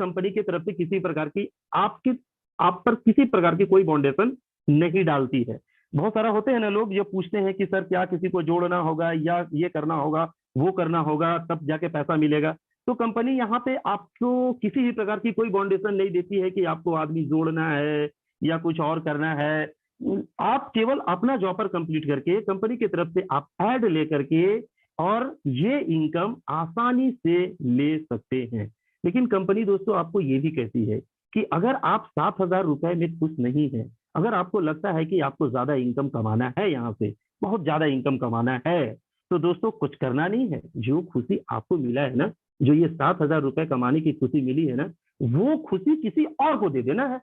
Company की तरफ से किसी प्रकार की आप पर किसी प्रकार की कोई बाउंडेशन नहीं डालती है। बहुत सारा होते हैं ना लोग जो पूछते हैं कि सर क्या किसी को जोड़ना होगा या ये करना होगा वो करना होगा तब जाके पैसा मिलेगा। तो कंपनी यहाँ पे आपको किसी भी प्रकार की कोई बाउंडेशन नहीं देती है कि आपको आदमी जोड़ना है या कुछ और करना है। आप केवल अपना जॉब कंप्लीट करके कंपनी की तरफ से आप ऐड लेकर के और ये इनकम आसानी से ले सकते हैं। लेकिन कंपनी दोस्तों आपको ये भी कहती है कि अगर आप 7,000 रुपए में खुश नहीं है, अगर आपको लगता है कि आपको ज्यादा इनकम कमाना है, यहाँ से बहुत ज्यादा इनकम कमाना है, तो दोस्तों कुछ करना नहीं है। जो खुशी आपको मिला है ना, जो ये 7,000 रुपए कमाने की खुशी मिली है ना, वो खुशी किसी और को दे देना है।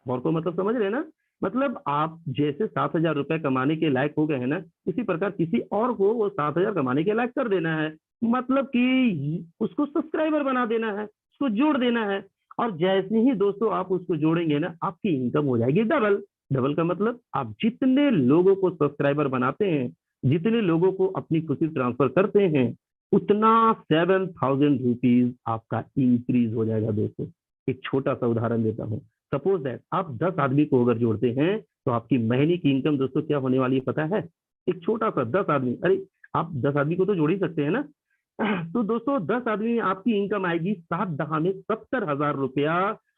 और को मतलब समझ रहे हैं ना, मतलब आप जैसे 7,000 रुपए कमाने के लायक हो गए हैं ना, इसी प्रकार किसी और को वो 7,000 कमाने के लायक कर देना है। मतलब कि उसको सब्सक्राइबर बना देना है, उसको जोड़ देना है। और जैसे ही दोस्तों आप उसको जोड़ेंगे ना, आपकी इनकम हो जाएगी डबल। डबल का मतलब आप जितने लोगों को सब्सक्राइबर बनाते हैं, जितने लोगों को अपनी खुशी ट्रांसफर करते हैं, उतना 7,000 रुपीज आपका इंक्रीज हो जाएगा दोस्तों। एक छोटा सा उदाहरण देता हूँ। सपोज दैट आप 10 आदमी को अगर जोड़ते हैं तो आपकी महीने की इनकम दोस्तों क्या होने वाली है पता है? एक छोटा सा 10 आदमी, अरे आप 10 आदमी को तो जोड़ ही सकते हैं ना। तो दोस्तों 10 आदमी आपकी इनकम आएगी 7 दहा में 70,000 रुपया,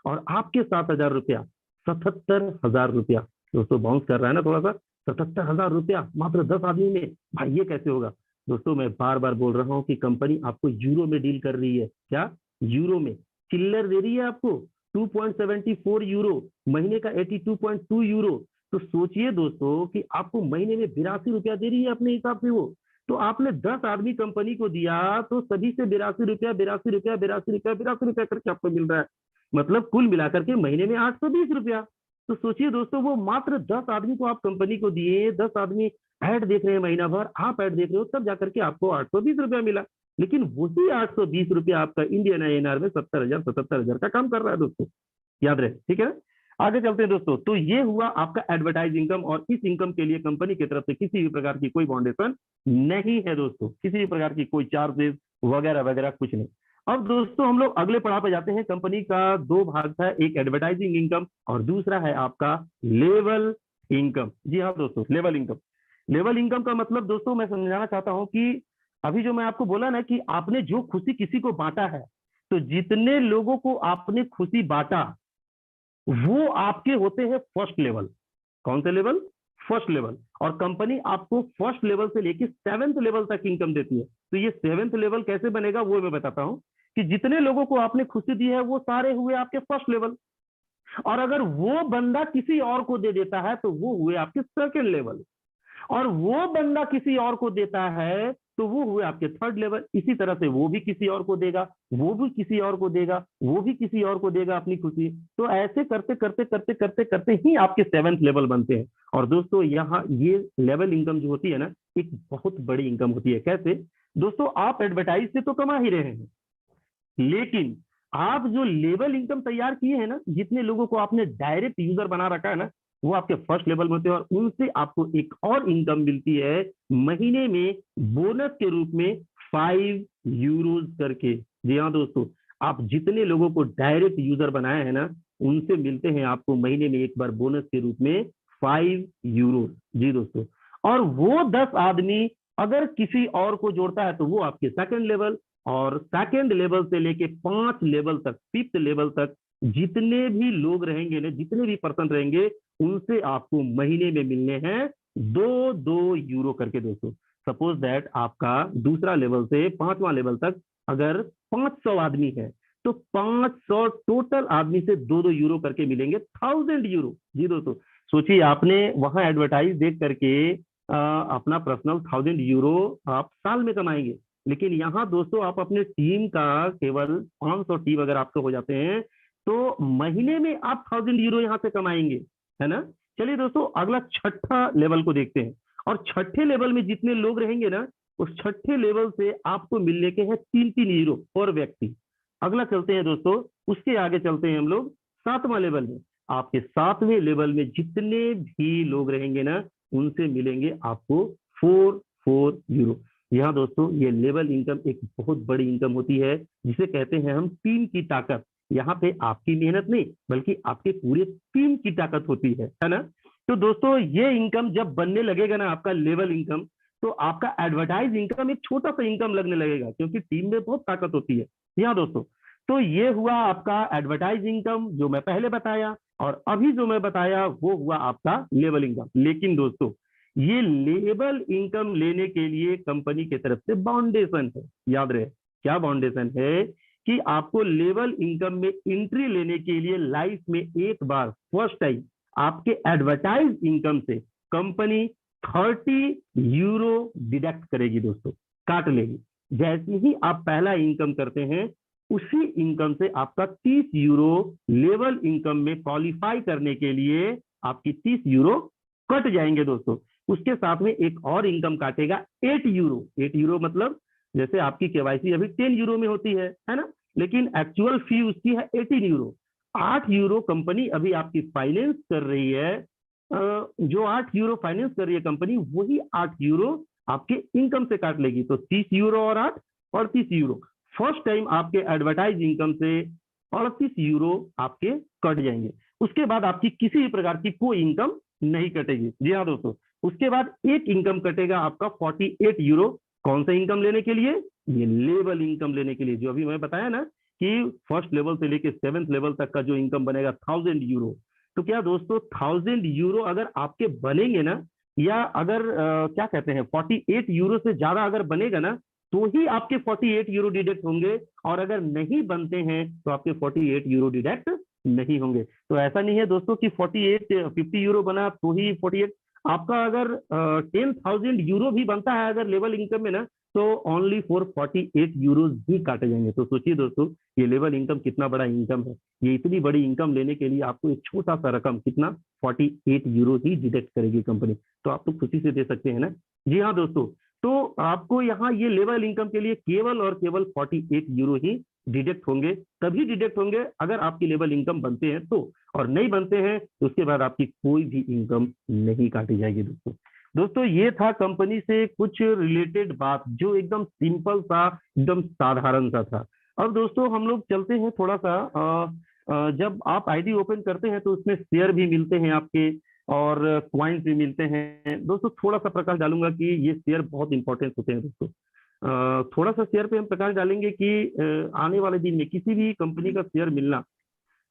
और आपके 7,000 रुपया 77,000 रुपया। दोस्तों बाउंस कर रहा है ना थोड़ा सा, 77,000 रुपया मात्र 10 आदमी में। भाई ये कैसे होगा? दोस्तों मैं बार बार बोल रहा हूँ कि कंपनी आपको यूरो में डील कर रही है। क्या? यूरो में चिल्लर दे रही है आपको 2.74 यूरो, महीने का 82.2 यूरो। तो सोचिए दोस्तों कि आपको महीने में 82 रुपया दे रही है अपने हिसाब से वो। तो आपने 10 आदमी कंपनी को दिया तो सभी से 82 रुपया 82 रुपया 82 रुपया 82 रुपया करके आपको मिल रहा है। मतलब कुल मिलाकर के महीने में 820 रुपया। तो सोचिए दोस्तों, वो मात्र 10 आदमी को आप कंपनी को दिए, 10 आदमी ऐड देख रहे हैं महीना भर, आप ऐड देख रहे हो, तब जाकर के आपको 820 रुपया मिला। लेकिन वही 820 रुपया आपका इंडियन INR में 70,000 77,000 का काम कर रहा है दोस्तों। याद रहे, ठीक है। आगे चलते हैं दोस्तों। तो ये हुआ आपका एडवर्टाइज इनकम, और इस इनकम के लिए कंपनी की तरफ से किसी भी प्रकार की कोई बाउंडेशन नहीं है दोस्तों, किसी भी प्रकार की कोई चार्जेस वगैरह वगैरह कुछ नहीं। अब दोस्तों हम लोग अगले पड़ाव पे जाते हैं। कंपनी का दो भाग था, एक एडवर्टाइजिंग इनकम और दूसरा है आपका लेवल इनकम। जी हाँ दोस्तों, लेवल इनकम। लेवल इनकम का मतलब दोस्तों मैं समझाना चाहता हूं कि अभी जो मैं आपको बोला ना कि आपने जो खुशी किसी को बांटा है, तो जितने लोगों को आपने खुशी बांटा वो आपके होते हैं फर्स्ट लेवल। कौन से लेवल? First level. और कंपनी आपको फर्स्ट लेवल से लेकर 7th लेवल तक इनकम देती है। तो ये 7th लेवल कैसे बनेगा वो मैं बताता हूं कि जितने लोगों को आपने खुशी दी है वो सारे हुए आपके फर्स्ट लेवल, और अगर वो बंदा किसी और को दे देता है तो वो हुए आपके सेकंड लेवल, और वो बंदा किसी और को देता है तो वो हुए आपके थर्ड लेवल। इसी तरह से वो भी किसी और को देगा, वो भी किसी और को देगा, वो भी किसी और को देगा अपनी खुशी। तो ऐसे करते करते करते करते करते ही आपके 7th लेवल बनते हैं। और दोस्तों यहाँ ये लेवल इनकम जो होती है ना, एक बहुत बड़ी इनकम होती है। कैसे? दोस्तों आप एडवर्टाइज से तो कमा ही रहे हैं, लेकिन आप जो लेवल इनकम तैयार किए हैं ना, जितने लोगों को आपने डायरेक्ट यूजर बना रखा है ना, वो आपके फर्स्ट लेवल में होते हैं, और उनसे आपको एक और इनकम मिलती है महीने में बोनस के रूप में 5 यूरोज करके। जी हाँ दोस्तों, आप जितने लोगों को डायरेक्ट यूजर बनाए हैं ना, उनसे मिलते हैं आपको महीने में एक बार बोनस के रूप में 5 यूरो। जी दोस्तों, और वो 10 आदमी अगर किसी और को जोड़ता है तो वो आपके सेकंड लेवल, और सेकंड लेवल से लेके 5 लेवल तक, 5th लेवल तक जितने भी लोग रहेंगे ना, जितने भी पर्सन रहेंगे, उनसे आपको महीने में मिलने हैं 2-2 यूरो करके दोस्तों। सपोज दैट आपका दूसरा लेवल से 5वां लेवल तक अगर 500 आदमी है, तो 500 टोटल आदमी से 2-2 यूरो करके मिलेंगे 1000 यूरो। जी दोस्तों, सोचिए आपने वहां एडवर्टाइज देख करके अपना पर्सनल 1000 यूरो आप साल में कमाएंगे। लेकिन यहाँ दोस्तों आप अपने टीम का केवल 500 टीम अगर आपके हो जाते हैं तो महीने में आप 1000 यूरो यहाँ से कमाएंगे, है ना। चलिए दोस्तों अगला छठा लेवल को देखते हैं। और छठे लेवल में जितने लोग रहेंगे ना, उस छठे लेवल से आपको मिलने के हैं 3-3 यूरो पर व्यक्ति। अगला चलते हैं दोस्तों, उसके आगे चलते हैं हम लोग 7वां लेवल में। आपके 7वें लेवल में जितने भी लोग रहेंगे ना, उनसे मिलेंगे आपको 4-4 यूरो। यहाँ दोस्तों ये लेवल इनकम एक बहुत बड़ी इनकम होती है, जिसे कहते हैं हम टीम की ताकत। यहाँ पे आपकी मेहनत नहीं बल्कि आपके पूरे टीम की ताकत होती है ना। तो दोस्तों ये इनकम जब बनने लगेगा ना, आपका लेवल इनकम, तो आपका एडवर्टाइज इनकम एक छोटा सा इनकम लगने लगेगा, क्योंकि टीम में बहुत ताकत होती है। यहाँ दोस्तों, तो ये हुआ आपका एडवर्टाइज इनकम जो मैं पहले बताया, और अभी जो मैं बताया वो हुआ आपका लेवल इनकम। लेकिन दोस्तों, ये लेवल इनकम लेने के लिए कंपनी की तरफ से बाउंडेशन है, याद रहे क्या बाउंडेशन है, कि आपको लेवल इनकम में एंट्री लेने के लिए लाइफ में एक बार फर्स्ट टाइम आपके एडवर्टाइज इनकम से कंपनी 30 यूरो डिडक्ट करेगी दोस्तों, काट लेगी। जैसे ही आप पहला इनकम करते हैं, उसी इनकम से आपका 30 यूरो लेवल इनकम में क्वालिफाई करने के लिए आपकी 30 यूरो कट जाएंगे दोस्तों। उसके साथ में एक और इनकम काटेगा 8 यूरो। 8 यूरो मतलब जैसे आपकी केवाईसी अभी 10 यूरो में होती है ना, लेकिन एक्चुअल फी उसकी है 18 यूरो। 8 यूरो कंपनी अभी आपकी फाइनेंस कर रही है। जो 8 यूरो फाइनेंस कर रही है कंपनी, वही 8 यूरो आपके इनकम से काट लेगी। तो 30 यूरो और 8 और 30 यूरो फर्स्ट टाइम आपके एडवर्टाइज इनकम से 38 यूरो आपके कट जाएंगे। उसके बाद आपकी किसी भी प्रकार की कोई इनकम नहीं कटेगी। जी हाँ दोस्तों, उसके बाद एक इनकम कटेगा आपका 48 यूरो। कौन सा इनकम लेने के लिए? ये लेवल इनकम लेने के लिए, जो अभी मैं बताया ना कि फर्स्ट लेवल से लेके 7th लेवल तक का जो इनकम बनेगा 1000 यूरो। तो क्या दोस्तों 1000 यूरो अगर आपके बनेंगे ना, या अगर क्या कहते हैं 48 यूरो से ज्यादा अगर बनेगा ना, तो ही आपके 48 यूरो डिडक्ट होंगे, और अगर नहीं बनते हैं तो आपके 48 यूरो डिडक्ट नहीं होंगे। तो ऐसा नहीं है दोस्तों कि 50 यूरो बना तो ही 48। आपका अगर 10,000 यूरो भी बनता है अगर लेवल इनकम में ना, तो ओनली फॉर 48 यूरो ही काटे जाएंगे। तो सोचिए दोस्तों, ये लेवल इनकम कितना बड़ा इनकम है। ये इतनी बड़ी इनकम लेने के लिए आपको एक छोटा सा रकम कितना 48 यूरो ही डिडक्ट करेगी कंपनी। तो आप तो खुशी से दे सकते हैं ना। जी हाँ दोस्तों, तो आपको यहाँ ये लेवल इनकम के लिए केवल और केवल 48 यूरो ही डिडक्ट होंगे। तभी डिडक्ट होंगे अगर आपकी लेवल इनकम बनते हैं तो, और नहीं बनते हैं तो उसके बाद आपकी कोई भी इनकम नहीं काटी जाएगी दोस्तों। दोस्तों ये था कंपनी से कुछ रिलेटेड बात, जो एकदम सिंपल सा, एकदम साधारण सा था। अब दोस्तों हम लोग चलते हैं थोड़ा सा, जब आप आईडी ओपन करते हैं तो उसमें शेयर भी मिलते हैं आपके, और क्वाइंस भी मिलते हैं दोस्तों। थोड़ा सा प्रकाश डालूंगा कि ये शेयर बहुत इंपॉर्टेंट होते हैं दोस्तों। थोड़ा सा शेयर पे हम प्रकाश डालेंगे कि आने वाले दिन में किसी भी कंपनी का शेयर मिलना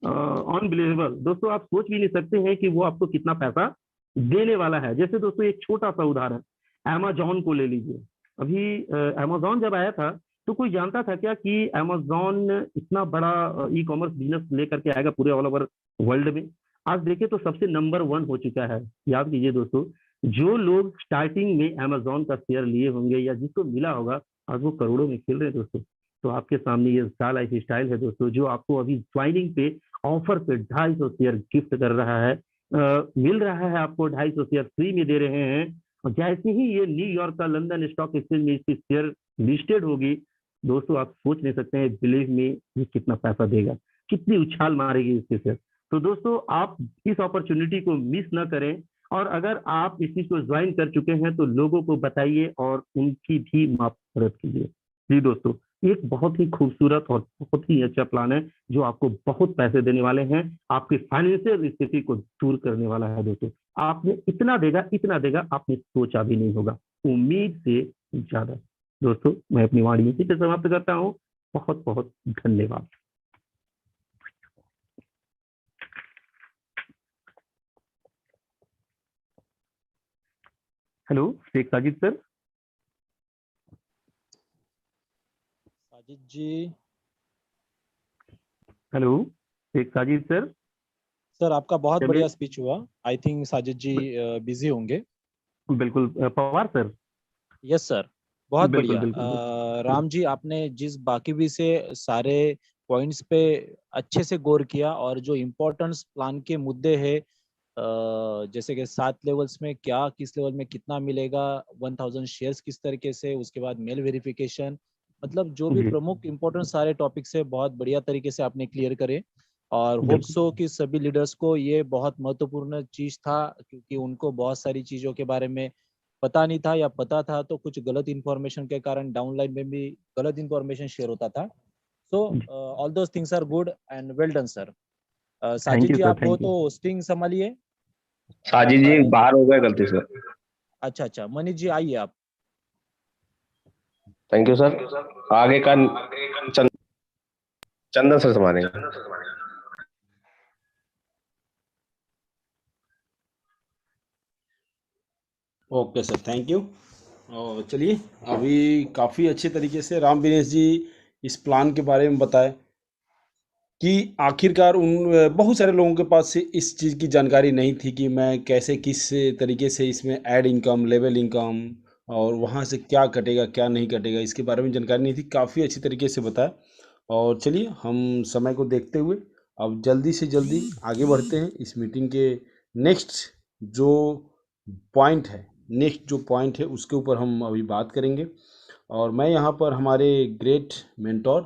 अनबिलीवेबल दोस्तों। आप सोच भी नहीं सकते हैं कि वो आपको कितना पैसा देने वाला है। जैसे दोस्तों एक छोटा सा उदाहरण, अमेजोन को ले लीजिए। अभी अमेजोन जब आया था तो कोई जानता था क्या कि अमेजोन इतना बड़ा ई कॉमर्स बिजनेस लेकर के आएगा पूरे ऑल ओवर वर्ल्ड में। आज देखिए तो सबसे नंबर 1 हो चुका है। याद कीजिए दोस्तों, जो लोग स्टार्टिंग में अमेजोन का शेयर लिए होंगे या जिसको मिला होगा, आज वो करोड़ों में खेल रहे हैं दोस्तों। तो आपके सामने ये स्टार लाइफ स्टाइल है दोस्तों, जो आपको अभी ज्वाइनिंग पे ऑफर पे 250 शेयर गिफ्ट कर रहा है। मिल रहा है आपको 250 शेयर फ्री में दे रहे हैं। और जैसे ही ये न्यूयॉर्क का लंदन स्टॉक एक्सचेंज में इसकी शेयर लिस्टेड होगी दोस्तों, आप सोच नहीं सकते हैं बिलीव में ये कितना पैसा देगा, कितनी उछाल मारेगी इसके शेयर। तो दोस्तों आप इस अपॉर्चुनिटी को मिस ना करें, और अगर आप इस चीज को ज्वाइन कर चुके हैं तो लोगों को बताइए और उनकी भी मदद कीजिए। जी दोस्तों, एक बहुत ही खूबसूरत और बहुत ही अच्छा प्लान है, जो आपको बहुत पैसे देने वाले हैं, आपकी फाइनेंशियल स्थिति को दूर करने वाला है दोस्तों। आपने इतना देगा आपने सोचा भी नहीं होगा, उम्मीद से ज्यादा। दोस्तों मैं अपनी वाणी इसी पे समाप्त करता हूँ। बहुत बहुत धन्यवाद। Hello Sheikh Sajid sir. Sajid ji. Hello Sheikh Sajid sir. Sir आपका बहुत चलिए, बढ़िया स्पीच हुआ। I think Sajid ji busy होंगे। बिल्कुल पवार सर। यस सर, बहुत बिल्कुल बढ़िया। बिल्कुल राम जी, आपने जिस बाकी भी से सारे पॉइंट्स पे अच्छे से गौर किया, और जो इम्पोर्टेंस प्लान के मुद्दे हैं, जैसे कि 7 लेवल्स में क्या, किस लेवल में कितना मिलेगा, 1000 शेयर्स किस तरीके से, उसके बाद मेल वेरिफिकेशन, मतलब जो भी जी प्रमुख इम्पोर्टेंट सारे टॉपिक्स है बहुत बढ़िया तरीके से आपने क्लियर करे। और होप बिल्कुल सो कि सभी लीडर्स को ये बहुत महत्वपूर्ण चीज था, क्योंकि उनको बहुत सारी चीजों के बारे में पता नहीं था, या पता था तो कुछ गलत इन्फॉर्मेशन के कारण डाउनलाइन में भी गलत इन्फॉर्मेशन शेयर होता था। So all those things are good and well done, sir. Thank Sajid you ji sir, आप हो थैंक यू। तो होस्टिंग संभालिए। साजिद जी बाहर हो गए गलती से। अच्छा अच्छा, मनीष जी आइए आप। Thank you sir. आगे का चंदन सर संभालेंगे। Okay sir, thank you. और चलिए, अभी काफ़ी अच्छे तरीके से राम विनेश जी इस प्लान के बारे में बताए कि आखिरकार उन बहुत सारे लोगों के पास से इस चीज़ की जानकारी नहीं थी कि मैं कैसे किस तरीके से इसमें ऐड इनकम, लेवल इनकम और वहाँ से क्या कटेगा क्या नहीं कटेगा, इसके बारे में जानकारी नहीं थी। काफ़ी अच्छी तरीके से बताया। और चलिए, हम समय को देखते हुए अब जल्दी से जल्दी आगे बढ़ते हैं। इस मीटिंग के नेक्स्ट जो पॉइंट है उसके ऊपर हम अभी बात करेंगे। और मैं यहाँ पर हमारे great mentor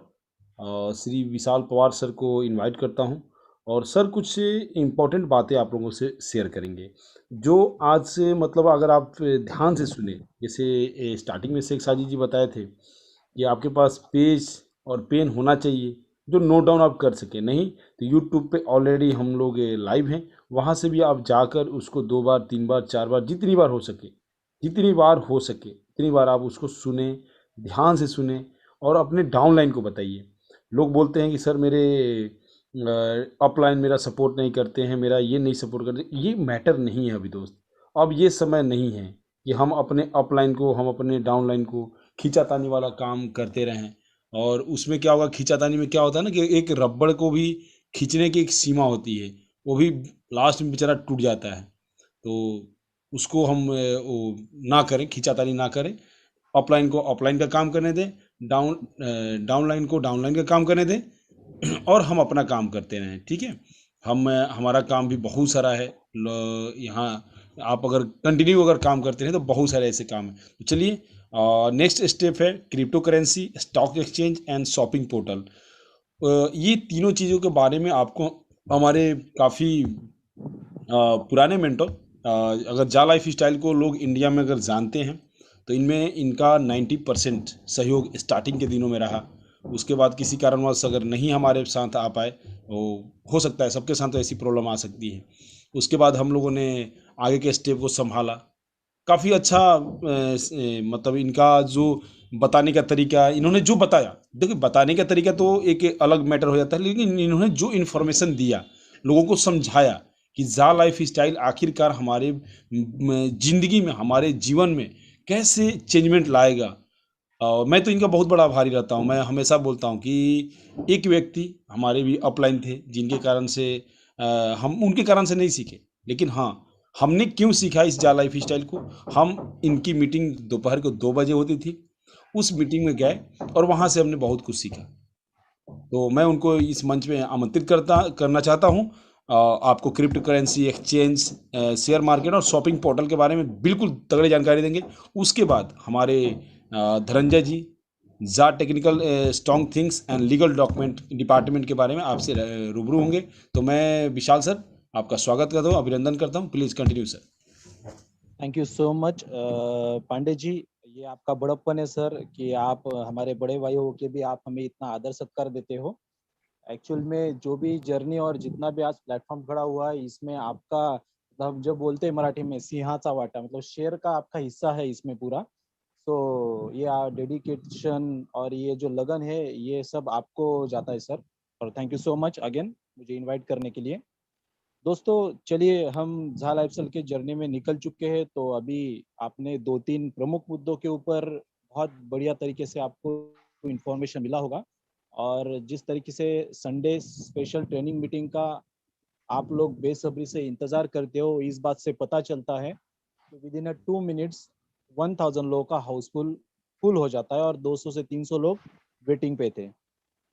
Shri Vishal Pawar sir को इनवाइट करता हूँ और सर कुछ इम्पोर्टेंट बातें आप लोगों से शेयर करेंगे जो आज से मतलब अगर आप ध्यान से सुने, जैसे स्टार्टिंग में शेख साजिद जी बताए थे कि आपके पास पेज और पेन होना चाहिए जो नोट डाउन आप कर सके। नहीं तो यूट्यूब पे ऑलरेडी हम लोग लाइव हैं, वहाँ से भी आप जाकर उसको 2 बार 3 बार 4 बार जितनी बार हो सके उतनी बार आप उसको सुने, ध्यान से सुने और अपने डाउनलाइन को बताइए। लोग बोलते हैं कि सर मेरे अपलाइन मेरा सपोर्ट नहीं करते हैं, मेरा ये नहीं सपोर्ट करते। ये मैटर नहीं है अभी दोस्त। अब ये समय नहीं है कि हम अपने अपलाइन को, हम अपने डाउनलाइन को खींचातानी वाला काम करते रहें। और उसमें क्या होगा, खींचातानी में क्या होता है ना कि एक रबड़ को भी खींचने की एक सीमा होती है, वो भी लास्ट में बेचारा टूट जाता है। तो उसको हम वो ना करें, खींचातानी ना करें। अपलाइन को अपलाइन का काम करने दें, डाउनलाइन को डाउनलाइन का काम करने दें और हम अपना काम करते रहें। ठीक है, हमारा काम भी बहुत सारा है यहाँ। आप अगर कंटिन्यू अगर काम करते हैं तो बहुत सारे ऐसे काम हैं। तो चलिए, नेक्स्ट स्टेप है crypto currency, stock exchange and shopping portal. ये तीनों चीज़ों के बारे में आपको हमारे काफ़ी पुराने मेंटोर, अगर जा लाइफ स्टाइल को लोग इंडिया में अगर जानते हैं तो इनमें इनका 90% सहयोग स्टार्टिंग के दिनों में रहा। उसके बाद किसी कारणवश अगर नहीं हमारे साथ आ पाए, वो हो सकता है, सबके साथ तो ऐसी प्रॉब्लम आ सकती है। उसके बाद हम लोगों ने आगे के स्टेप को संभाला। काफ़ी अच्छा मतलब इनका जो बताने का तरीका, इन्होंने जो बताया, देखिए बताने का तरीका तो एक अलग मैटर हो जाता है, लेकिन इन्होंने जो इन्फॉर्मेशन दिया, लोगों को समझाया कि जा लाइफ स्टाइल आखिरकार हमारे जिंदगी में, हमारे जीवन में कैसे चेंजमेंट लाएगा। मैं तो इनका बहुत बड़ा आभारी रहता हूँ। मैं हमेशा बोलता हूँ कि एक व्यक्ति हमारे भी अपलाइन थे जिनके कारण से हम उनके कारण से नहीं सीखे, लेकिन हाँ, हमने क्यों सीखा इस जा लाइफ स्टाइल को। हम इनकी मीटिंग दोपहर को 2 बजे होती थी, उस मीटिंग में गए और वहाँ से हमने बहुत कुछ सीखा। तो मैं उनको इस मंच में आमंत्रित करना चाहता हूँ। आपको crypto currency, exchange, share market और शॉपिंग पोर्टल के बारे में बिल्कुल तगड़ी जानकारी देंगे। उसके बाद हमारे धनंजय जी जा technical strong things and legal document department के बारे में आपसे रूबरू होंगे। तो मैं विशाल सर आपका स्वागत करता हूँ, अभिनंदन करता हूँ। Please continue sir. Thank you so much Pandey ji, ये आपका बड़प्पन है सर कि आप हमारे बड़े भाई हो के भी आप हमें इतना आदर सत्कार देते हो। एक्चुअल में जो भी जर्नी और जितना भी आज प्लेटफॉर्म खड़ा हुआ है, इसमें आपका मतलब जो बोलते हैं मराठी में सिंहाचा वाटा, मतलब शेर का आपका हिस्सा है इसमें पूरा। तो ये डेडिकेशन और ये जो लगन है ये सब आपको जाता है सर। और thank you so much again मुझे इनवाइट करने के लिए। दोस्तों चलिए, हम झा लाइफस्टाइल के जर्नी में निकल चुके हैं। तो अभी आपने 2-3 प्रमुख मुद्दों के ऊपर बहुत बढ़िया तरीके से आपको इन्फॉर्मेशन मिला होगा। और जिस तरीके से संडे स्पेशल ट्रेनिंग मीटिंग का आप लोग बेसब्री से इंतजार करते हो, इस बात से पता चलता है कि विद इन 2 मिनट्स 1000 लोगों का हाउसफुल फुल हो जाता है और 200 से 300 लोग वेटिंग पे थे।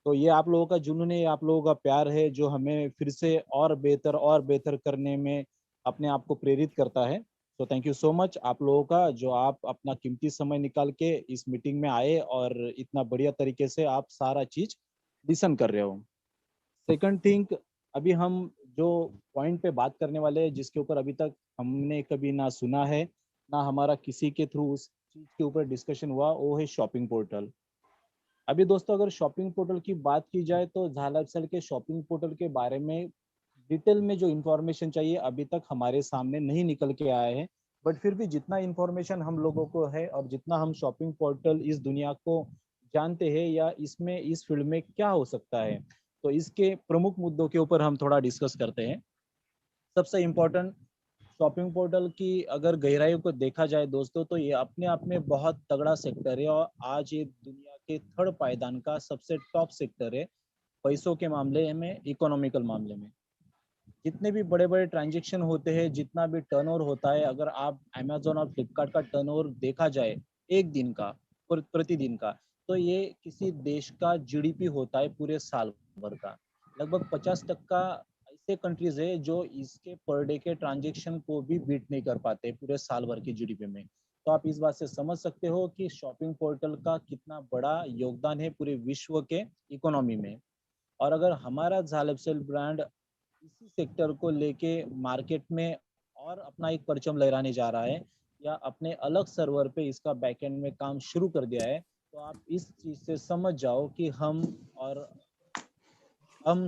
तो ये आप लोगों का जुनून है, आप लोगों का प्यार है जो हमें फिर से और बेहतर करने में अपने आप को प्रेरित करता है। तो थैंक यू सो मच आप लोगों का, जो आप अपना कीमती समय निकाल के इस मीटिंग में आए और इतना बढ़िया तरीके से आप सारा चीज लिसन कर रहे हो। सेकंड थिंग, अभी हम जो पॉइंट पे बात करने वाले हैं जिसके ऊपर अभी तक हमने कभी ना सुना है ना हमारा किसी के थ्रू उस चीज के ऊपर डिस्कशन हुआ, वो है शॉपिंग पोर्टल। अभी दोस्तों अगर शॉपिंग पोर्टल की बात की जाए तो झाला लाइफस्टाइल के शॉपिंग पोर्टल के बारे में डिटेल में जो इन्फॉर्मेशन चाहिए अभी तक हमारे सामने नहीं निकल के आए हैं, बट फिर भी जितना इन्फॉर्मेशन हम लोगों को है और जितना हम शॉपिंग पोर्टल इस दुनिया को जानते हैं या इसमें इस फील्ड में क्या हो सकता है, तो इसके प्रमुख मुद्दों के ऊपर हम थोड़ा डिस्कस करते हैं। सबसे इम्पोर्टेंट, शॉपिंग पोर्टल की अगर गहराई को देखा जाए दोस्तों तो ये अपने आप में बहुत तगड़ा सेक्टर है और आज ये दुनिया के थर्ड पायदान का सबसे टॉप सेक्टर है पैसों के मामले में, इकोनॉमिकल मामले में। जितने भी बड़े बड़े ट्रांजेक्शन होते हैं, जितना भी टर्नओवर होता है, अगर आप अमेजोन और फ्लिपकार्ट का टर्नओवर देखा जाए एक दिन का, प्रतिदिन का, तो ये किसी देश का जीडीपी होता है पूरे साल भर का। लगभग 50% ऐसे कंट्रीज है जो इसके पर डे के ट्रांजेक्शन को भी बीट नहीं कर पाते पूरे साल भर की जीडीपी में। तो आप इस बात से समझ सकते हो कि शॉपिंग पोर्टल का कितना बड़ा योगदान है पूरे विश्व के इकोनॉमी में। और अगर हमारा झालपसेल ब्रांड इसी सेक्टर को लेके मार्केट में और अपना एक परचम लहराने जा रहा है या अपने अलग सर्वर पे इसका बैकएंड में काम शुरू कर दिया है, तो आप इस चीज से समझ जाओ कि हम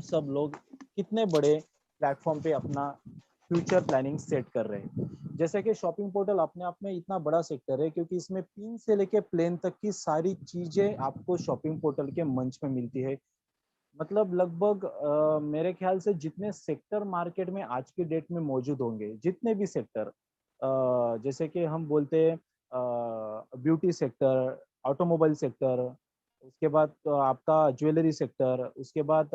सब लोग कितने बड़े प्लेटफॉर्म पे अपना फ्यूचर प्लानिंग सेट कर रहे हैं। जैसे कि शॉपिंग पोर्टल अपने आप में इतना बड़ा सेक्टर है क्योंकि इसमें पिन से लेके प्लेन तक की सारी चीजें आपको शॉपिंग पोर्टल के मंच में मिलती है। मतलब लगभग मेरे ख्याल से जितने सेक्टर मार्केट में आज की डेट में मौजूद होंगे, जितने भी सेक्टर, जैसे कि हम बोलते हैं ब्यूटी सेक्टर, ऑटोमोबाइल सेक्टर, उसके बाद आपका ज्वेलरी सेक्टर, उसके बाद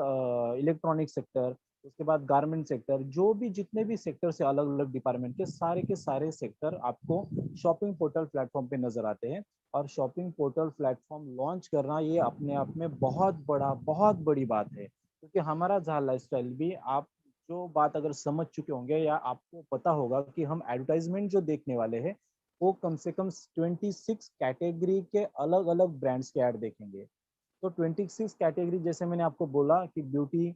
इलेक्ट्रॉनिक सेक्टर, उसके बाद गारमेंट सेक्टर, जो भी जितने भी सेक्टर से अलग अलग डिपार्टमेंट के सारे सेक्टर आपको शॉपिंग पोर्टल प्लेटफॉर्म पे नजर आते हैं। और शॉपिंग पोर्टल प्लेटफॉर्म लॉन्च करना ये अपने आप में बहुत बड़ी बात है, क्योंकि हमारा जहाँ लाइफस्टाइल भी, आप जो बात अगर समझ चुके होंगे या आपको पता होगा कि हम एडवर्टाइजमेंट जो देखने वाले हैं वो कम से कम 26 कैटेगरी के अलग अलग ब्रांड्स के ऐड देखेंगे। तो 26 कैटेगरी, जैसे मैंने आपको बोला कि ब्यूटी,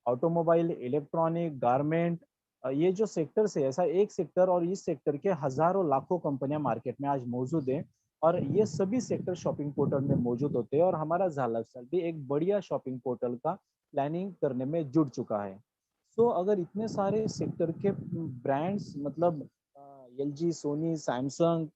ऑटोमोबाइल, इलेक्ट्रॉनिक, गारमेंट, ये जो सेक्टर्स है, ऐसा एक सेक्टर और इस सेक्टर के हजारों लाखों कंपनियां मार्केट में आज मौजूद हैं और ये सभी सेक्टर शॉपिंग पोर्टल में मौजूद होते हैं। और हमारा झालपसाल भी एक बढ़िया शॉपिंग पोर्टल का प्लानिंग करने में जुट चुका है। तो अगर इतने सारे सेक्टर के ब्रांड्स, मतलब एलजी, सोनी, सैमसंग,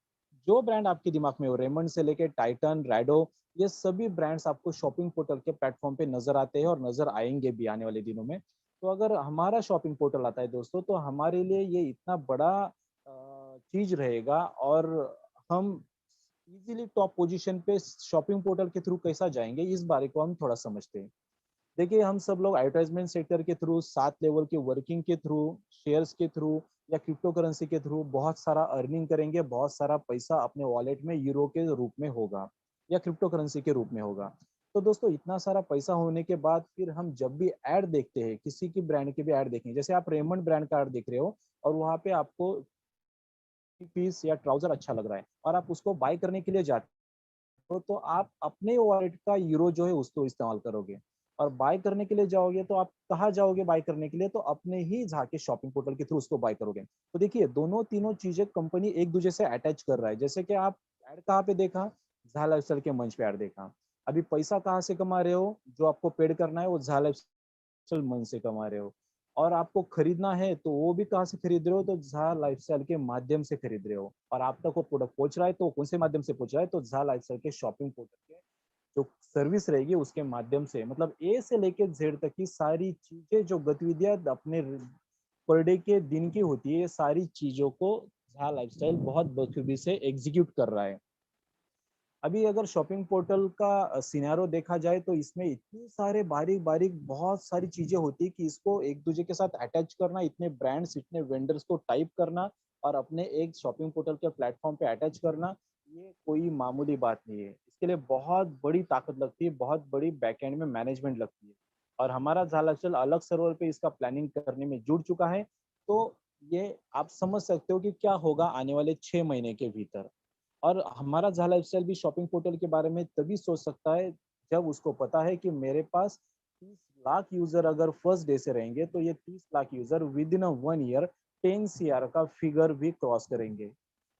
जो ब्रांड आपके दिमाग में हो, रेमंड से लेके टाइटन, रैडो, ये सभी ब्रांड्स आपको शॉपिंग पोर्टल के प्लेटफॉर्म पे नजर आते हैं और नजर आएंगे भी आने वाले दिनों में। तो अगर हमारा शॉपिंग पोर्टल आता है दोस्तों, तो हमारे लिए ये इतना बड़ा चीज रहेगा और हम इजीली टॉप पोजीशन पे शॉपिंग पोर्टल के थ्रू कैसा जाएंगे, इस बारे को हम थोड़ा समझते हैं। देखिए, हम सब लोग एडवर्टाइजमेंट सेक्टर के थ्रू, 7 लेवल की वर्किंग के थ्रू, शेयर्स के थ्रू या क्रिप्टो करेंसी के थ्रू बहुत सारा अर्निंग करेंगे, बहुत सारा पैसा अपने वॉलेट में यूरो के रूप में होगा या क्रिप्टो करेंसी के रूप में होगा। तो दोस्तों, इतना सारा पैसा होने के बाद फिर हम जब भी ऐड देखते हैं, किसी की ब्रांड के भी ऐड देखें, जैसे आप रेमंड ब्रांड का ऐड देख रहे हो और वहाँ पे आपको पीस या ट्राउजर अच्छा लग रहा है और आप उसको बाय करने के लिए जाते तो आप अपने वॉलेट का यूरो जो है उसको इस्तेमाल करोगे। और बाय करने के लिए जाओगे तो आप कहाँ जाओगे बाय करने के लिए, तो अपने ही जाके शॉपिंग पोर्टल के थ्रू उसको बाय करोगे। तो देखिए, दोनों तीनों चीजें कंपनी एक दूसरे से अटैच कर रहा है। जैसे कि आप ऐड कहाँ पे देखा, झाला लाइफस्टाइल के मंच पे ऐड देखा। अभी पैसा कहाँ से कमा रहे हो, जो आपको पेड करना है वो झाला लाइफस्टाइल मंच से कमा रहे हो। और आपको खरीदना है तो वो भी कहाँ से खरीद रहे हो, तो झा लाइफस्टाइल के माध्यम से खरीद रहे हो। और आप तक वो प्रोडक्ट पहुंच रहा है तो कौन से माध्यम से पहुंच रहा है, तो झा लाइफस्टाइल के शॉपिंग पोर्टल के जो सर्विस रहेगी उसके माध्यम से। मतलब ए से लेके जेड तक की सारी चीजें, जो गतिविधियां अपने पर डे के दिन की होती है, ये सारी चीजों को झा लाइफस्टाइल बहुत बखूबी से एग्जीक्यूट कर रहा है। अभी अगर शॉपिंग पोर्टल का सिनेरियो देखा जाए तो इसमें इतनी सारे बारीक बारीक बहुत सारी चीजें होती है कि इसको एक दूसरे के साथ अटैच करना, इतने ब्रांड्स, इतने वेंडर्स को टाइप करना और अपने एक शॉपिंग पोर्टल के प्लेटफॉर्म पे अटैच करना, ये कोई मामूली बात नहीं है। इसके लिए बहुत बड़ी ताकत लगती है, बहुत बड़ी बैकएंड में मैनेजमेंट लगती है। और हमारा झालाचल अलग सर्वर पे इसका प्लानिंग करने में जुड़ चुका है। तो ये आप समझ सकते हो कि क्या होगा आने वाले 6 महीने के भीतर। और हमारा जहाँ लाइफस्टाइल भी शॉपिंग पोर्टल के बारे में तभी सोच सकता है जब उसको पता है कि मेरे पास 30 लाख यूजर अगर फर्स्ट डे से रहेंगे, तो ये 30 lakh user with in 1 year 10 CR का फिगर भी क्रॉस करेंगे।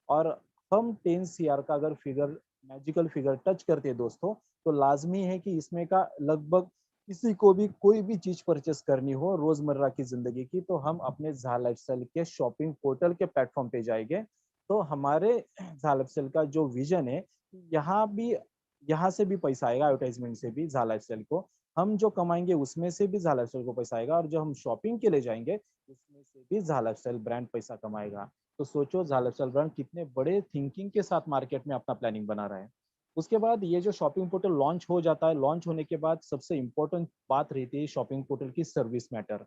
और हम 10 CR का अगर फिगर मैजिकल फिगर टच करती है दोस्तों, तो लाजमी है कि इसमें का लगभग किसी को भी कोई भी चीज परचेस करनी हो रोजमर्रा की जिंदगी की, तो हम अपने ZA लाइफस्टाइल के शॉपिंग पोर्टल के प्लेटफॉर्म पे जाएंगे। तो हमारे ZA लाइफस्टाइल का जो विजन है, यहाँ भी, यहाँ से भी पैसा आएगा, एडवर्टाइजमेंट से भी ZA लाइफस्टाइल को, हम जो कमाएंगे उसमें से भी ZA लाइफस्टाइल को पैसा आएगा, और जो हम शॉपिंग के लिए जाएंगे उसमें से भी ZA लाइफस्टाइल ब्रांड पैसा कमाएगा। तो सोचो ZA लाइफस्टाइल ब्रांड कितने बड़े थिंकिंग के साथ मार्केट में अपना प्लानिंग बना रहा है। उसके बाद ये जो शॉपिंग पोर्टल लॉन्च हो जाता है, लॉन्च होने के बाद सबसे इम्पोर्टेंट बात रहती है शॉपिंग पोर्टल की सर्विस मैटर।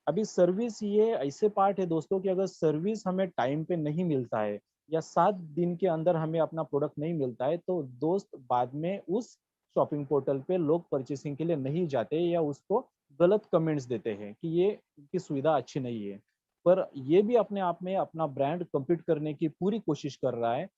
अभी सर्विस ये ऐसे पार्ट है दोस्तों कि अगर सर्विस हमें टाइम पे नहीं मिलता है या 7 दिन के अंदर हमें अपना प्रोडक्ट नहीं मिलता है, तो दोस्त बाद में उस शॉपिंग पोर्टल पे लोग परचेसिंग के लिए नहीं जाते या उसको गलत कमेंट्स देते हैं कि ये इनकी सुविधा अच्छी नहीं है। पर ये भी अपने आप में अपना ब्रांड कम्पीट करने की पूरी कोशिश कर रहा है,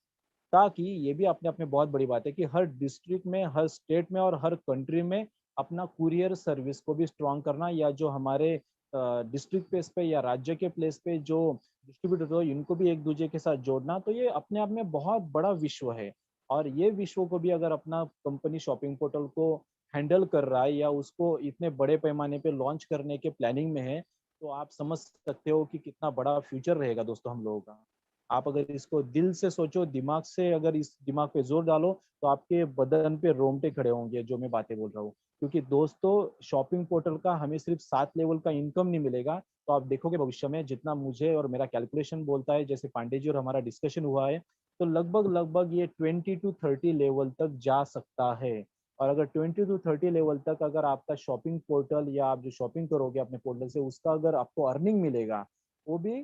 ताकि ये भी अपने आप में बहुत बड़ी बात है कि हर डिस्ट्रिक्ट में, हर स्टेट में और हर कंट्री में अपना कुरियर सर्विस को भी स्ट्रॉन्ग करना, या जो हमारे डिस्ट्रिक्ट प्लेस पे या राज्य के प्लेस पे जो डिस्ट्रीब्यूटर हो इनको भी एक दूसरे के साथ जोड़ना, तो ये अपने आप में बहुत बड़ा विश्व है। और ये विश्व को भी अगर अपना कंपनी शॉपिंग पोर्टल को हैंडल कर रहा है या उसको इतने बड़े पैमाने पे लॉन्च करने के प्लानिंग में है, तो आप समझ सकते हो कि कितना बड़ा फ्यूचर रहेगा दोस्तों हम लोगों का। आप अगर इसको दिल से सोचो, दिमाग से अगर इस दिमाग पे जोर डालो, तो आपके बदन पे रोंगटे खड़े होंगे जो मैं बातें बोल रहा हूँ। क्योंकि दोस्तों शॉपिंग पोर्टल का हमें सिर्फ 7 लेवल का इनकम नहीं मिलेगा, तो आप देखोगे भविष्य में जितना मुझे और मेरा कैलकुलेशन बोलता है, जैसे पांडे जी और हमारा डिस्कशन हुआ है, तो लगभग लगभग ये 20 to 30 लेवल तक जा सकता है। और अगर 20 to 30 लेवल तक अगर आपका शॉपिंग पोर्टल या आप जो शॉपिंग करोगे अपने पोर्टल से उसका अगर आपको अर्निंग मिलेगा, वो भी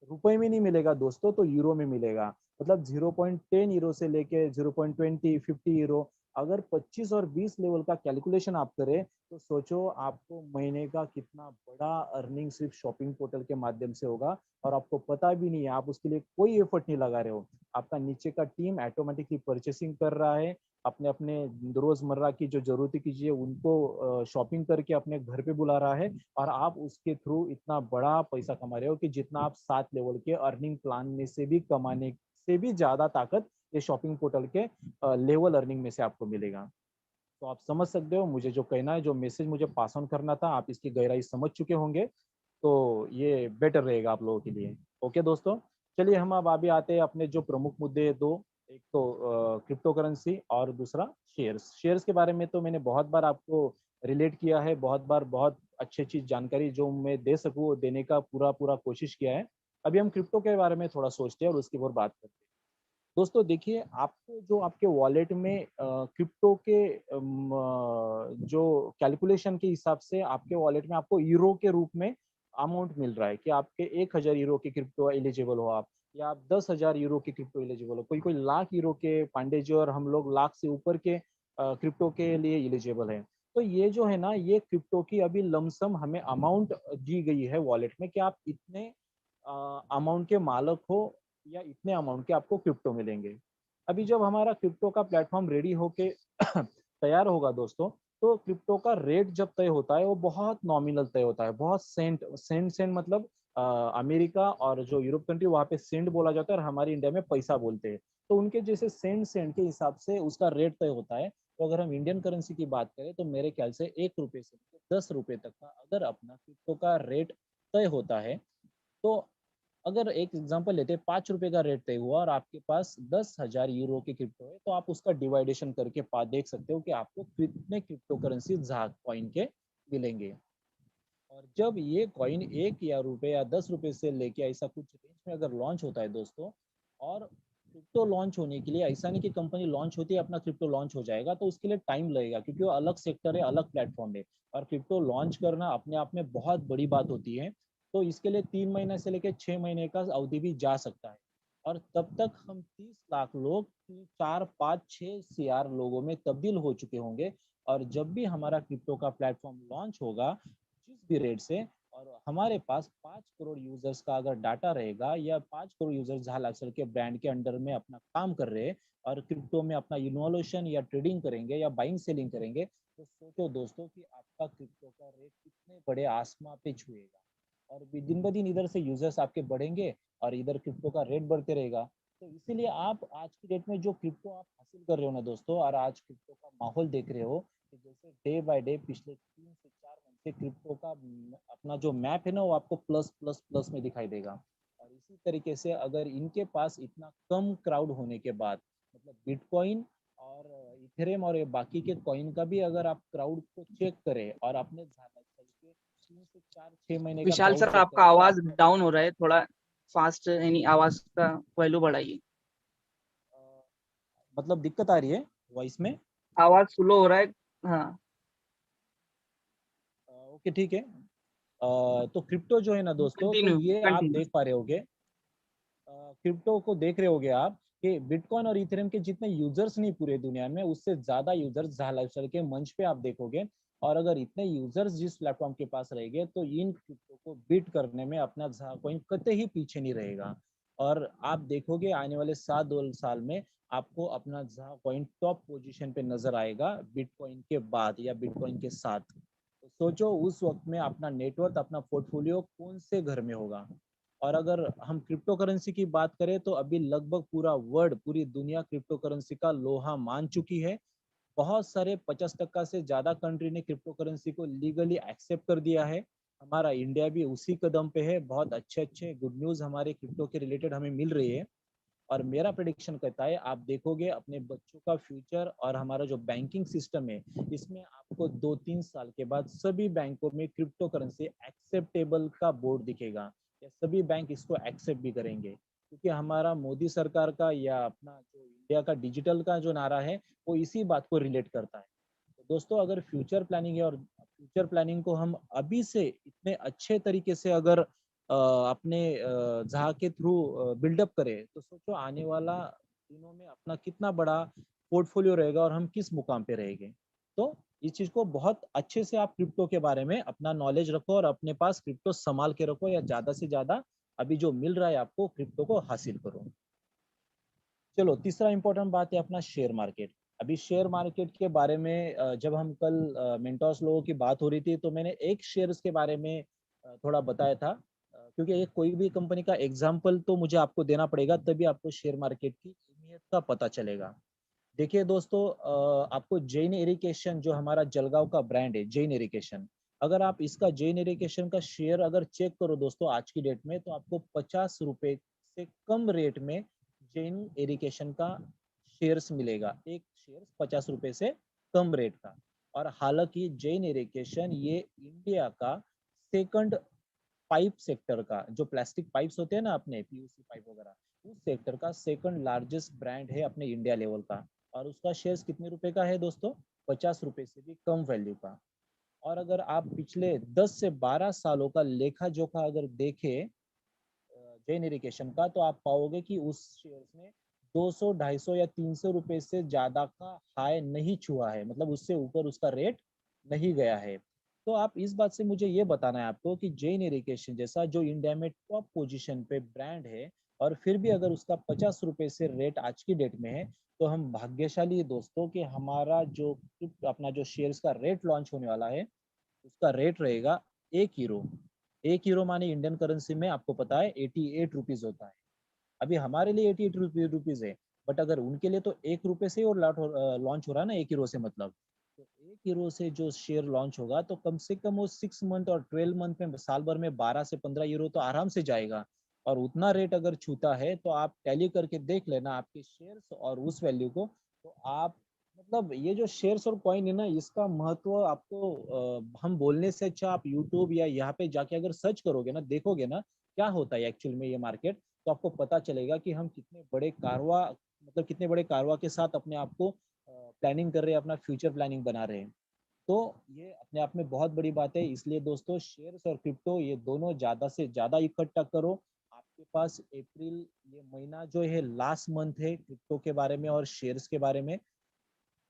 रुपए में नहीं मिलेगा दोस्तों, तो यूरो में मिलेगा। मतलब 0.10 यूरो से लेके 0.20 50 यूरो, अगर 25 और 20 लेवल का कैलकुलेशन आप करें, तो सोचो आपको महीने का कितना बड़ा अर्निंग सिर्फ शॉपिंग पोर्टल के माध्यम से होगा, और आपको पता भी नहीं है, आप उसके लिए कोई एफर्ट नहीं लगा रहे हो। आपका नीचे का टीम ऑटोमेटिकली परचेसिंग कर रहा है, अपने अपने रोजमर्रा की जो जरूरत की चीजें उनको शॉपिंग करके अपने घर पे बुला रहा है, और आप उसके थ्रू इतना बड़ा पैसा कमा रहे हो कि जितना आप 7 लेवल के अर्निंग प्लान में से भी कमाने से भी ज्यादा ताकत ये शॉपिंग पोर्टल के लेवल अर्निंग में से आपको मिलेगा। तो आप समझ सकते हो मुझे जो कहना है, जो मैसेज मुझे पास ऑन करना था, आप इसकी गहराई समझ चुके होंगे, तो ये बेटर रहेगा आप लोगों के लिए। ओके दोस्तों, चलिए हम अब अभी आते हैं अपने जो प्रमुख मुद्दे हैं दो। एक तो क्रिप्टो करेंसी और दूसरा शेयर्स। शेयर्स के बारे में तो मैंने बहुत बार आपको रिलेट किया है, बहुत बार बहुत अच्छी अच्छी जानकारी जो मैं दे सकूँ वो देने का पूरा पूरा कोशिश किया है। अभी हम क्रिप्टो के बारे में थोड़ा सोचते हैं और उसकी और बात करते हैं। दोस्तों देखिए, आपको जो आपके वॉलेट में क्रिप्टो के जो कैलकुलेशन के हिसाब से आपके वॉलेट में आपको यूरो के रूप में अमाउंट मिल रहा है कि आपके 1,000 यूरो के क्रिप्टो एलिजिबल हो आप, या आप 10,000 यूरो के क्रिप्टो एलिजिबल हो, कोई कोई लाख यूरो के, पांडे जी और हम लोग लाख से ऊपर के क्रिप्टो के लिए एलिजिबल है। तो ये जो है ना, ये क्रिप्टो की अभी लमसम हमें अमाउंट दी गई है वॉलेट में कि आप इतने अमाउंट के मालक हो या इतने अमाउंट के आपको क्रिप्टो मिलेंगे। अभी जब हमारा क्रिप्टो का प्लेटफॉर्म रेडी होके तैयार होगा दोस्तों, तो क्रिप्टो का रेट जब तय होता है वो बहुत नॉमिनल तय होता है, बहुत सेंट सेंट सेंट, मतलब अमेरिका और जो यूरोप कंट्री वहाँ पे सेंट बोला जाता है और हमारी इंडिया में पैसा बोलते हैं, तो उनके जैसे सेंट सेंट के हिसाब से उसका रेट तय होता है। तो अगर हम इंडियन करेंसी की बात करें तो मेरे ख्याल से 1 रुपए से 10 रुपए तक का अगर अपना क्रिप्टो का रेट तय होता है, तो अगर एक एग्जांपल लेते हैं, 5 रुपए का रेट तय हुआ और आपके पास 10,000 यूरो के क्रिप्टो है, तो आप उसका डिवाइडेशन करके देख सकते हो कि आपको कितने क्रिप्टो करेंसी कॉइन के मिलेंगे। और जब ये कॉइन 1 या रुपए या 10 रुपए से लेके ऐसा कुछ रेंज में अगर लॉन्च होता है दोस्तों, और क्रिप्टो लॉन्च होने के लिए ऐसा नहीं कि कंपनी लॉन्च होती है अपना क्रिप्टो लॉन्च हो जाएगा, तो उसके लिए टाइम लगेगा क्योंकि वो अलग सेक्टर है, अलग प्लेटफॉर्म है। और क्रिप्टो लॉन्च करना अपने आप में बहुत बड़ी बात होती है, तो इसके लिए 3 महीने से लेकर 6 महीने का अवधि भी जा सकता है। और तब तक हम 30 लाख लोग 4, 5, 6 CR लोगों में तब्दील हो चुके होंगे। और जब भी हमारा क्रिप्टो का प्लेटफॉर्म लॉन्च होगा जिस भी रेट से, और हमारे पास 5 करोड़ यूजर्स का अगर डाटा रहेगा, या 5 करोड़ यूजर्स जहाँ लाक्सल के ब्रांड के अंडर में अपना काम कर रहे हैं और क्रिप्टो में अपना इनोवेशन या ट्रेडिंग करेंगे या बाइंग सेलिंग करेंगे, तो सोचो दोस्तों कि आपका क्रिप्टो का रेट कितने बड़े आसमां पे छुएगा। और दिन ब दिन इधर से यूजर्स आपके बढ़ेंगे और इधर क्रिप्टो का रेट बढ़ते रहेगा। तो इसीलिए आप आज की डेट में जो क्रिप्टो आप हासिल कर रहे हो ना दोस्तों, और आज क्रिप्टो का माहौल देख रहे हो कि जैसे डे बाय डे पिछले 3 से 4 मंथ से क्रिप्टो का अपना जो मैप है ना वो आपको प्लस प्लस प्लस में दिखाई देगा। और इसी तरीके से अगर इनके पास इतना कम क्राउड होने के बाद, मतलब बिटकॉइन और इथेरियम और ये बाकी के कॉइन का भी अगर आप क्राउड को चेक करें और आपने चल के 3 से 4 6 महीने का विशाल क्राउड सर, चेक आपका करें तो आवाज आपको डाउन हो रहा है थोड़ा, फास्ट यानी आवाज का वैल्यू बढ़ाइए। अ, मतलब दिक्कत आ रही है वॉइस में? आवाज स्लो हो रहा है। हाँ, ओके ठीक है। तो क्रिप्टो जो है ना दोस्तों, तो कंटिन्यू ये आप कंटिन्यू। देख पा रहे होगे, क्रिप्टो को देख रहे होगे आप कि बिटकॉइन और इथेरियम के जितने यूजर्स नहीं पूरे दुनिया में, उससे ज्यादा यूजर्स झालाइसर के मंच पे आप देखोगे। और अगर इतने यूजर्स जिस प्लेटफॉर्म के पास रहेंगे तो इन क्रिप्टो को बीट करने में अपना कोइन कतई ही पीछे नहीं रहेगा। और आप देखोगे आने वाले 7 2 साल में आपको अपना कॉइन टॉप पोजीशन पे नजर आएगा बिटकॉइन के बाद या बिटकॉइन के साथ। तो सोचो उस वक्त में अपना नेटवर्क, अपना पोर्टफोलियो कौन से घर में होगा। और अगर हम क्रिप्टो करेंसी की बात करें तो अभी लगभग पूरा वर्ल्ड, पूरी दुनिया क्रिप्टो करेंसी का लोहा मान चुकी है। बहुत सारे 50% से ज्यादा कंट्री ने क्रिप्टो करेंसी को लीगली एक्सेप्ट कर दिया है। हमारा इंडिया भी उसी कदम पे है। बहुत अच्छे अच्छे गुड न्यूज हमारे क्रिप्टो के रिलेटेड हमें मिल रही है। और मेरा प्रेडिक्शन कहता है आप देखोगे अपने बच्चों का फ्यूचर और हमारा जो बैंकिंग सिस्टम है, इसमें आपको 2 3 साल के बाद सभी बैंकों में क्रिप्टो करेंसी एक्सेप्टेबल का बोर्ड दिखेगा, या सभी बैंक इसको एक्सेप्ट भी करेंगे। क्योंकि हमारा मोदी सरकार का या अपना जो इंडिया का डिजिटल का जो नारा है वो इसी बात को रिलेट करता है। तो दोस्तों अगर फ्यूचर प्लानिंग है और फ्यूचर प्लानिंग को हम अभी से इतने अच्छे तरीके से अगर अपने जहाँ के थ्रू बिल्डअप करें, तो सोचो आने वाला दिनों में अपना कितना बड़ा पोर्टफोलियो रहेगा और हम किस मुकाम पे रहेंगे। तो इस चीज को बहुत अच्छे से आप क्रिप्टो के बारे में अपना नॉलेज रखो और अपने पास क्रिप्टो संभाल के रखो, या ज्यादा से ज्यादा अभी जो मिल रहा है आपको क्रिप्टो को हासिल करो। चलो तीसरा इंपॉर्टेंट बात है अपना शेयर मार्केट। अभी शेयर मार्केट के बारे में जब हम कल मेंटोर्स लोगों की बात हो रही थी तो मैंने एक शेयर्स के बारे में थोड़ा बताया था। क्योंकि एक कोई भी कंपनी का एग्जाम्पल तो मुझे आपको देना पड़ेगा, तभी आपको शेयर मार्केट की अहमियत का पता चलेगा। देखिए दोस्तों, आपको जैन इरिगेशन जो हमारा जलगांव का ब्रांड है, जैन इरिगेशन, अगर आप इसका जैन इरिगेशन का शेयर अगर चेक करो दोस्तों आज की डेट में, तो आपको 50 रुपए से कम रेट में जैन इरिगेशन का शेयर्स मिलेगा। एक शेयर 50 रुपए से कम रेट का। और हालांकि जैन इरिगेशन ये इंडिया का सेकंड पाइप सेक्टर का, जो प्लास्टिक पाइप्स होते हैं ना अपने पीयूसी पाइप वगैरह, उस सेक्टर का सेकंड लार्जेस्ट ब्रांड है अपने इंडिया लेवल का। और उसका शेयर कितने रुपए का है दोस्तों? 50 रुपए से भी कम वैल्यू का। और अगर आप पिछले 10 से 12 सालों का लेखा जोखा अगर देखें जैन इरिगेशन का, तो आप पाओगे कि उस शेयर ने 200 250 या 300 रुपए से ज्यादा का हाई नहीं छुआ है, मतलब उससे ऊपर उसका रेट नहीं गया है। तो आप इस बात से मुझे ये बताना है आपको कि जैन इरिगेशन जैसा जो इंडिया में टॉप पोजीशन पे ब्रांड है, और फिर भी अगर उसका 50 रुपए से रेट आज की डेट में है, तो हम भाग्यशाली है दोस्तों कि हमारा जो अपना जो शेयर्स का रेट लॉन्च होने वाला है, उसका रेट रहेगा 1 यूरो। 1 यूरो माने इंडियन करेंसी में आपको पता है 88 रुपीज होता है। अभी हमारे लिए 88 रुपीज है, बट अगर उनके लिए तो 1 रुपए से और लॉन्च हो रहा है ना 1 यूरो से, मतलब तो 1 यूरो से जो शेयर लॉन्च होगा तो कम से कम वो 6 मंथ और 12 मंथ में, साल भर में 12 से 15 यूरो तो आराम से जाएगा। और उतना रेट अगर छूता है तो आप टैली करके देख लेना आपके शेयर्स और उस वैल्यू को। तो आप मतलब ये जो शेयर्स और कॉइन है ना, इसका महत्व आपको हम बोलने से अच्छा आप यूट्यूब या यहाँ पे जाके अगर सर्च करोगे ना, देखोगे ना क्या होता है एक्चुअल में ये मार्केट, तो आपको पता चलेगा कि हम कितने बड़े कारवा, मतलब कितने बड़े कारवा के साथ अपने आप को प्लानिंग कर रहे हैं, अपना फ्यूचर प्लानिंग बना रहे हैं। तो ये अपने आप में बहुत बड़ी बात है। इसलिए दोस्तों शेयर्स और क्रिप्टो ये दोनों ज्यादा से ज्यादा इकट्ठा करो। आपके पास अप्रैल ये महीना जो है लास्ट मंथ है क्रिप्टो के बारे में और शेयर्स के बारे में।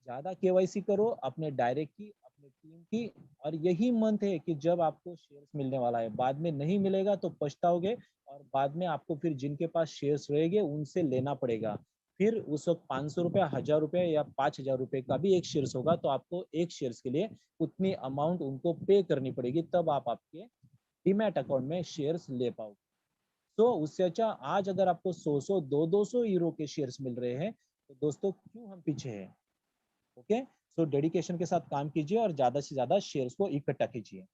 ज्यादा केवाईसी करो अपने डायरेक्ट की, अपने टीम की। और यही मंथ है कि जब आपको शेयर्स मिलने वाला है, बाद में नहीं मिलेगा तो पछताओगे। और बाद में आपको फिर जिनके पास शेयर्स रहेंगे उनसे लेना पड़ेगा। फिर उस वक्त 500 रुपया, 1000 रुपया या 5000 रुपये का भी एक शेयर्स होगा, तो आपको एक शेयर्स के लिए उतनी अमाउंट उनको पे करनी पड़ेगी, तब आप आपके डीमैट अकाउंट में शेयर्स ले पाओगे। तो उससे अच्छा आज अगर आपको 100 200 यूरो के शेयर्स मिल रहे हैं तो दोस्तों क्यों हम पीछे हैं। ओके, सो डेडिकेशन के साथ काम कीजिए और ज्यादा से ज्यादा शेयर्स को इकट्ठा कीजिए।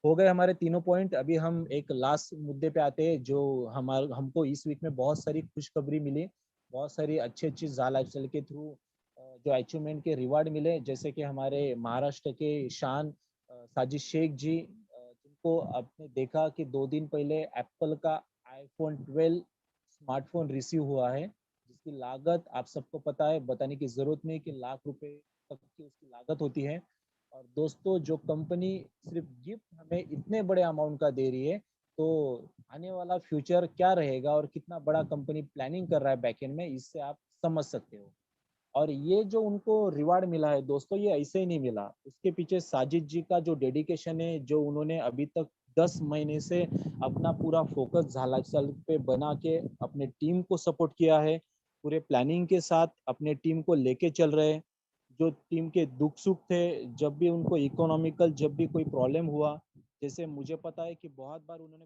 हो गए हमारे तीनों पॉइंट। अभी हम एक लास्ट मुद्दे पे आते हैं जो हमको इस वीक में बहुत सारी खुशखबरी मिली, बहुत सारी अच्छी अच्छी लाइफस्टाइल के थ्रू जो अचीवमेंट के रिवार्ड मिले, जैसे कि हमारे महाराष्ट्र के शान साजिद शेख जी, जिनको आपने देखा कि 2 दिन पहले एप्पल का आईफोन 12 स्मार्टफोन रिसीव हुआ है, जिसकी लागत आप सबको पता है, बताने की जरूरत नहीं कि लाख रुपए तक की उसकी लागत होती है। और दोस्तों जो कंपनी सिर्फ गिफ्ट हमें इतने बड़े अमाउंट का दे रही है, तो आने वाला फ्यूचर क्या रहेगा और कितना बड़ा कंपनी प्लानिंग कर रहा है बैकएंड में, इससे आप समझ सकते हो। और ये जो उनको रिवार्ड मिला है दोस्तों, ये ऐसे ही नहीं मिला, उसके पीछे साजिद जी का जो डेडिकेशन है, जो उन्होंने अभी तक 10 महीने से अपना पूरा फोकस झालाचल पे बना के अपने टीम को सपोर्ट किया है, पूरे प्लानिंग के साथ अपने टीम को लेके चल रहे हैं। जो टीम के दुख सुख थे, जब भी उनको इकोनॉमिकल जब भी कोई प्रॉब्लम हुआ, जैसे मुझे पता है कि बहुत बार उन्होंने